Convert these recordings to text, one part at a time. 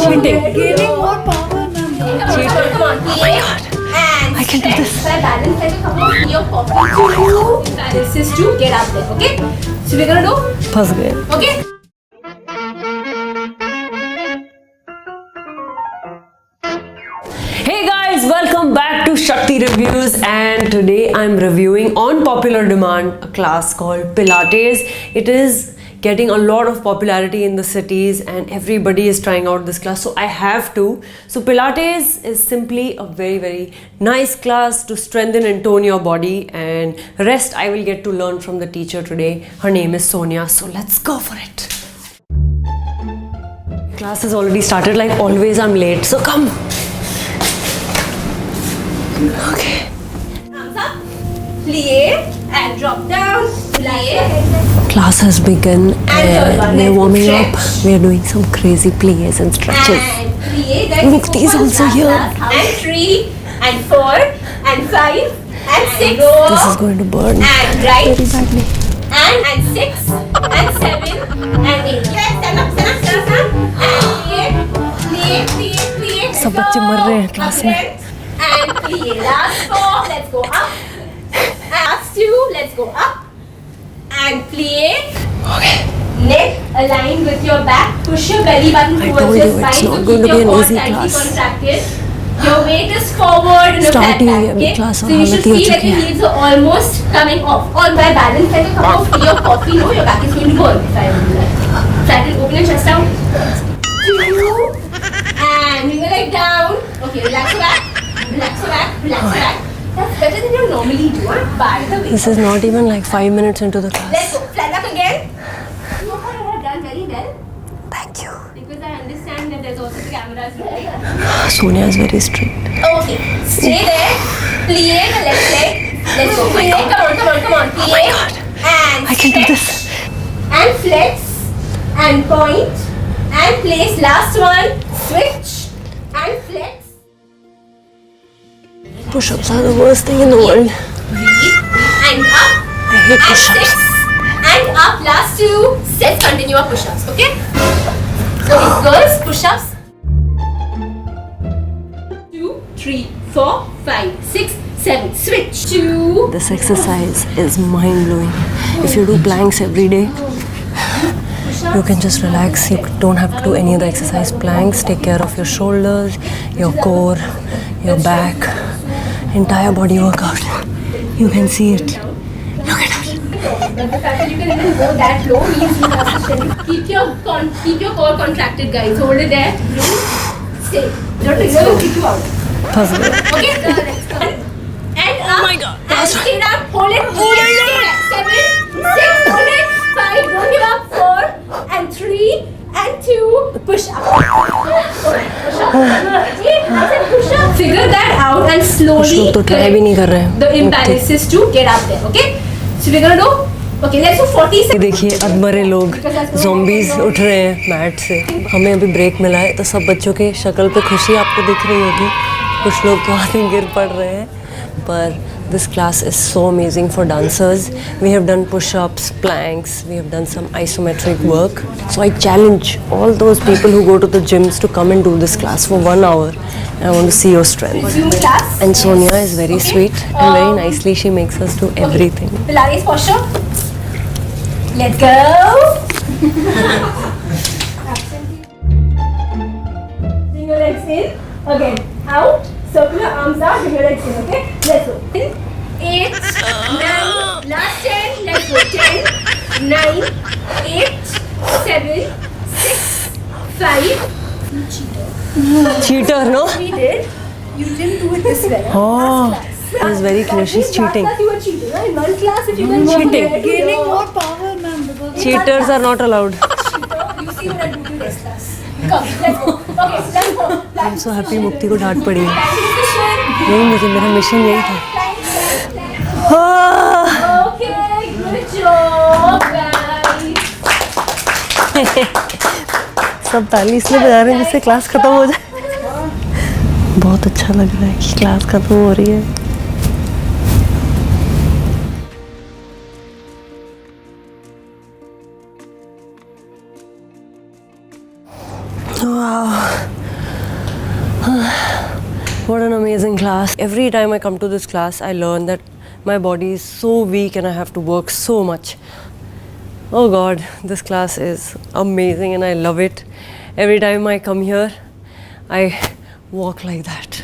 Cheating. Gaining more power, ma'am. Come on, Oh my god. And I can do this. By balance, like a cup of tea or coffee. This is to get up there, okay? So we're gonna do, फंस गए. okay? Hey guys, welcome back to Shakti Reviews, and today I'm reviewing on popular demand a class called Pilates. It is getting a lot of popularity in the cities and everybody is trying out this class, so I have to. So Pilates is simply a very nice class to strengthen and tone your body, and rest I will get to learn from the teacher today. Her name is Sonia, so let's go for it. Class has already started. Like always I'm late, so come. Okay. Arms up, plie, and drop down, plie. Class has begun third one, and we're let's warming up. stretch. We are doing some crazy plies and stretches. And plie, guys. Mukti is also here. And 3, and 4, and 5, and 6. This is going to burn And right, very badly. and 6, and 7, and 8. Yes, stand up. And plie. सब बच्चे मर रहे हैं class में. And plie. Last 4, let's go up. Last 2, let's go up. And plie. Okay. Neck aligned with your back. Push your belly button I towards told your you, spine. it's not So going keep to be your an core easy tightly class. contracted. Your weight is forward in a Start flat he back. हुई अभी Okay? class So और you should हालत ही हो feel like चुकी your है. heels are almost coming off. Or by balance, like a cup of tea or coffee. No, your back is going to burn if I do that. Flatten, open your chest out. 2, and bring your leg down. Okay, relax your back. That's better than you normally do, huh? By the way. This is not even like 5 minutes into the class. Let's go. Flat back again. You have done very well. Thank you. Because I understand that there's also the cameras right. Sonia is very strict. Okay, stay there. Plie the left leg. Let's go. Plie. Come on. Plie. Oh my god. And I can do stretch. this. And flex. And point. And place. Last one. Switch. And flex. Push-ups are the worst thing in the world. And up. I hate And push-ups. 6. And up. Last 2 sets. Continue our push-ups. Okay? Okay, girls. Push-ups. 2, 3, 4, 5, 6, 7. Switch. 2. This exercise is mind-blowing. If you do planks every day, you can just relax. You don't have to do any other exercise. Planks take care of your shoulders, your core, your back, entire body workout. You can see it. Look at that. But the fact that you can even go that low means you have to keep your core contracted, guys. Hold it there. Stay. Don't really kick you out. फंस गए. Okay? And up. my God. And stay down. Hold it. Hold it. 7, 6. Hold it. 5. Don't give up. 4 and 3 and 2. Push up. Push up. Push up. Figure that out and कुछ slowly लोग तो try भी नहीं कर रहे हैं. the imbalances to get up there. Okay? So we're gonna do. Okay, let's do 40 ये देखिए अधमरे लोग zombies उठ रहे हैं मैट से. हमें अभी ब्रेक मिला है तो सब बच्चों के शक्ल पे खुशी आपको दिख रही होगी. कुछ लोग तो आगे गिर पड़ रहे हैं. पर this class is so amazing for dancers. We have done push-ups, planks, we have done some isometric work. So I challenge all those people who go to the gyms to come and do this class for 1 hour. I want to see your strength. Resume class. And Sonia is very sweet and very nicely she makes us do everything. Pilates posture. Let's go. Bring your legs in. Again. Out. Circle your arms out. Bring your legs in. Okay. Let's go. 8, 9. Last 10. Let's go. 10, 9, 8, 7, 6, 5. Cheater, no? We did. You didn't do it this well. Oh, that is very clear. She's cheating. You were cheating. Right? In one class, if you can Cheating. Gaining more power, ma'am. Because Cheaters are not allowed. You see what I do to this class. Come, let's go. Okay, let's go. I'm so happy मुक्ति को डांट पड़ी है. Position. नहीं मुझे मेरा mission यही था. Plank. हाँ. Okay, good job, guys. सब ताली इसलिए बजा रहे हैं जिससे क्लास खत्म हो जाए. बहुत अच्छा लग रहा है कि क्लास खत्म हो रही है. Wow. What an amazing class. Every time I come to this class, I learn that my body is so weak and I have to work so much. Oh God, this class is amazing and I love it. Every time I come here, I walk like that.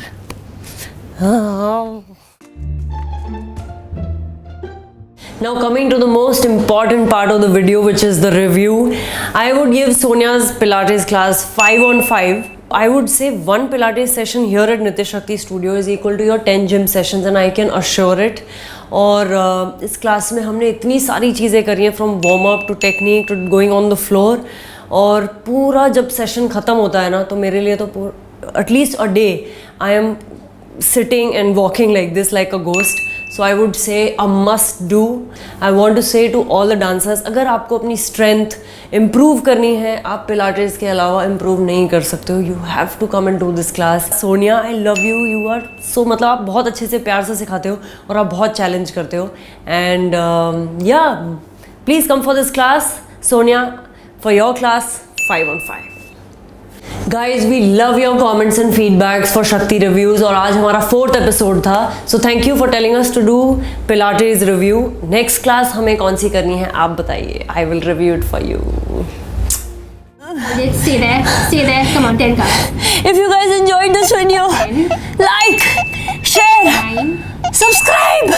Now coming to the most important part of the video, which is the review. I would give Sonia's Pilates class 5 on 5. I would say one Pilates session here at Nitya Shakti Studio is equal to your 10 gym sessions and I can assure it. और इस class में हमने इतनी सारी चीज़ें करी हैं, from warm up to technique to going on the floor. और पूरा जब सेशन ख़त्म होता है ना, तो मेरे लिए तो at least a day I am sitting and walking like this, like a ghost. So I would say a must do. I want to say to all the dancers, अगर आपको अपनी strength improve करनी है, आप पिलाटेस के अलावा improve नहीं कर सकते हो. You have to come and do this class. Sonia, I love you. You are so, मतलब आप बहुत अच्छे से प्यार से सिखाते हो और आप बहुत challenge करते हो. And yeah, please come for this class. Sonia, for your class, 5 on 5. Guys, we love your comments and feedbacks for Shakti Reviews और आज हमारा 4th episode था. So thank you for telling us to do Pilates review. Next class हमें कौन सी करनी है आप बताइए. I will review it for you. Let's say that. Come on, 10 cards. If you guys enjoyed this video, like, share, 9, subscribe.